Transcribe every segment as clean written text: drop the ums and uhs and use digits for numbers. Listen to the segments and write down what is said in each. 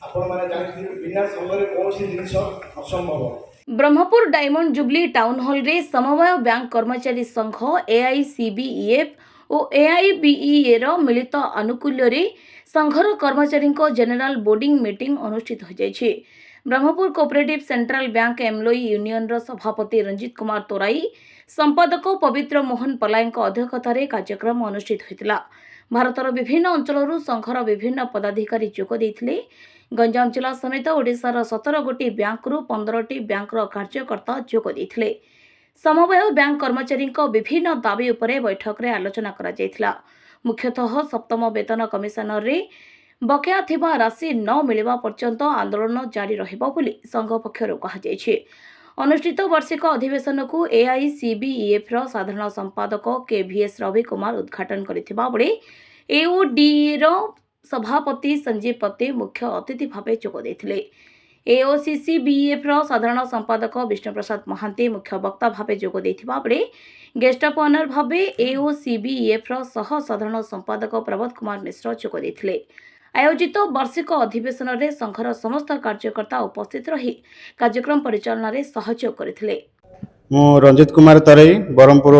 आपण माने जानिथिबे बिना संघरे कोनोसी जिनिस असंभव। Brahmapur diamond jubilee town hall रे समवाय बैंक कर्मचारी संघ एआईसीबीईएफ और एआईबीईए रो मिलित आनुकूल्य रे संघर कर्मचारी जेनेल बोर्डिंग मीटिंग अनुष्ठित हो जायछि। Brahmapur cooperative central bank employee union रो सभापति रंजित कुमार तोराई संपादक पवित्र मोहन पलाय अध्यक्षतार कार्यक्रम अनुष्ठित होता। भारतर विभिन्न अंचल संघर विभिन्न पदाधिकारी जोग देइथिले। गंजाम जिला समेत ओडिशार 17 गोटी बैंकरू 15टी बैंकर कार्यकर्ता जोग देइथिले। समवाय बैंक कर्मचारी विभिन्न दाबी उपरे बैठक रे आलोचना करा जायथिला। मुख्यतः सप्तम वेतन कमिशन रे बकेया थिबा राशि न मिलिबा पर्यंत आंदोलन जारी रहिबो बोली संघ पक्षरु कहा जायछि। अनुष्ठित वार्षिक अधिवेशन को एआईसीबीईएफ रो साधारण संपादक केवीएस रवि कुमार उद्घाटन करथिबा बेले एओडी रो सभापति संजीव पति मुख्य अतिथि भावे जोग देथिले। एओसीसीबीएफ रो साधारण संपादक विष्णु प्रसाद महांती मुख्य वक्ता भावे जोग देथिबा बेले गेस्ट ऑफ ऑनर भावे एओसीबीएफ रो सह साधारण संपादक प्रबोध कुमार मिश्र जोग देथिले। आयोजित वार्षिक अधिवेशन में संघर समस्त कार्यकर्ता उपस्थित रही कार्यक्रम परिचालन में सहयोग करथिले। मु रंजित कुमार तरई Brahmapur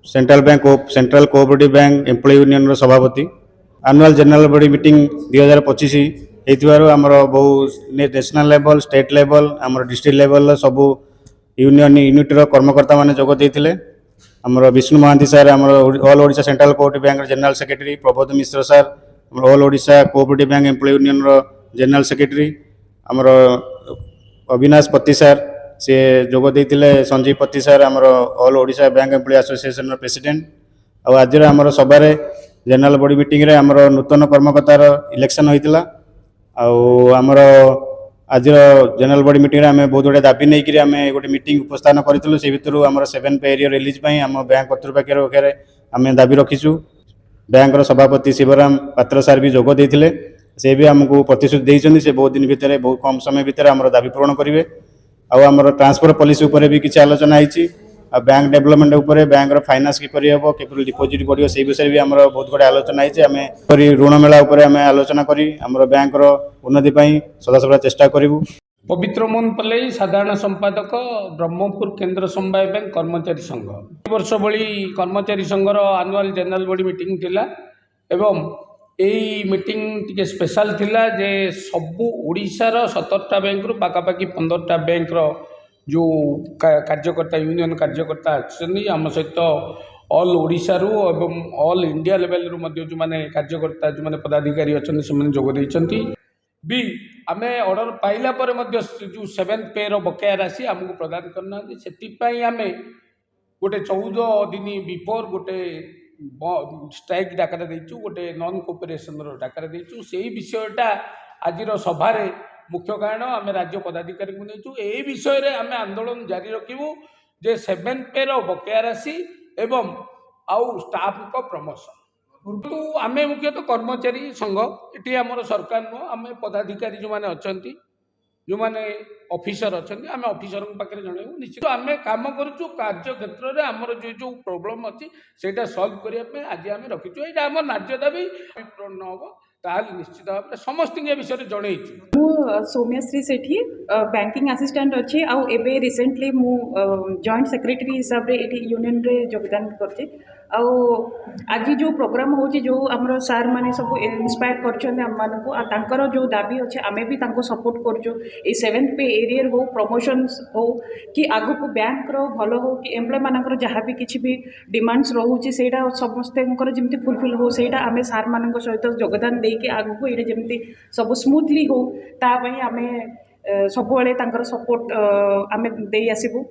central cooperative bank employee union रो सभापति। एनुअल जनरल बॉडी मीटिंग 2025 हेतिबारु हमर बहु नेशनल लेवल स्टेट लेवल हमर डिस्ट्रिक्ट लेवल सबु यूनियन यूनिट रो कर्मकर्ता माने जोग देथिले। हमर विष्णु महांती सर हमर all Odisha central cooperative bank general secretary, Prabodh Mishra sir all Odisha cooperative bank employee union रो जनरल सेक्रेटरी, हमर अविनाश पति सर से जोग देथिले। संजीव पति सर हमर all Odisha bank employee association रो प्रेसिडेंट। आ आज हमर सभारे जनरल बॉडी मीटिंग रे हमर नूतन कर्मकर्तार इलेक्शन होइतिला। आमर आज जनरल बॉडी मीटिंग रे हमें बहुत गुड़े दाबी नहीं कि हमें गोटे मीटिंग उपस्थान करूँ। से भितर आम 7 पे एरियर रिलीज आम बैंक कर्तृपक्ष आम दाबी रखीचु। बैंक सभापति शिवराम पात्र सार भी जोग देते। से भी आमको प्रतिश्रुति देते से बहुत दिन भितर बहुत कम समय भितर आम दाबी पूरण करेंगे। आमर ट्रांसफर पॉलिसी उपर भी किसी आलोचना होती। बैंक डेवलपमेंट उपर बैंक फाइनान्स किपर हम कि डिपोजिट बढ़ो से विषय भी आम बहुत गुड़े आलोचना होती। आम ऋण मेला आम आलोचना करी आम बैंक उन्नति सदासदा चेष्टा करूँ। पवित्र मोहन पल्लई साधारण संपादक ब्रह्मपुर केन्द्र समवाय बैंक कर्मचारी संघ। वर्ष भली कर्मचारी संघर आनुआल जनरल बॉडी मीटिंग थिला एवं यही मीटिंग टिके स्पेशल थिला जे सबु ओडिशार 17टा बैंक रु पाखापाखि 15टा बैंक रो जो कार्यकर्ता यूनियन कार्यकर्ता अच्छी आम सहित ऑल ओडिशा रु एवं ऑल इंडिया लेवल रु मध्य जो माने कार्यकर्ता जो माने पदाधिकारी अच्छे से जोग देइछंती। भी आम ऑर्डर पाइला पर मध्य जो 7th पे रो बकेया राशि आमको प्रदान करना से आम गोटे 14 दिन बिफोर गोटे स्ट्राइक डाकरा देचु, गोटे नॉन कोऑपरेशन रो डाकरा देचु। से विषयटा आज सभारे मुख्य कारण आम राज्य पदाधिकारी को नहीं यही विषय रे आम आंदोलन जारी रखिबू जे 7th पे रो बकेया राशि एवं आउ स्टाफ को प्रमोशन। आम मुख्यतः कर्मचारी संघ ये आमर सरकार नुह आम पदाधिकारी जो मैंने अच्छा जो मैंने ऑफिसर अच्छा आम ऑफिसर पाखे जनइबू निश्चित आम कम करूँ कार्य क्षेत्र में आमर जो जो प्रोब्लेम अच्छी से सल्व करने आज आम रखीचु। ये आम न्याय दाबी पूर्ण न हम ताल निश्चित भाव में समस्त विषय जनइछु। सौम्यश्री सेठी बैंकिंग असिस्टेंट अच्छी आउ एबे रिसेंटली मु जॉइंट सेक्रेटरी हिसाब रे एठी यूनियन रे योगदान करछि। आउ आज जो प्रोग्राम होची जो हमरो सार माने सब इंस्पायर करछन हम मानको आ तांकर जो दाबी अछि आमे भी तांको सपोर्ट करछु। ए 7th पे एरियर हो प्रमोशंस हो कि आगु को बैंक रो भलो हो कि एम्प्लॉय मानकर जहाँ भी किछि भी डिमांड्स रहउछि सेटा समस्तकर जेमति फुलफिल हो सेटा आमे सार मानक सहित योगदान देके आगु को एटा जेमति सब स्मूथली हो ता पई आमे सबुबले तांकर सपोर्ट आमे देई आसीबु।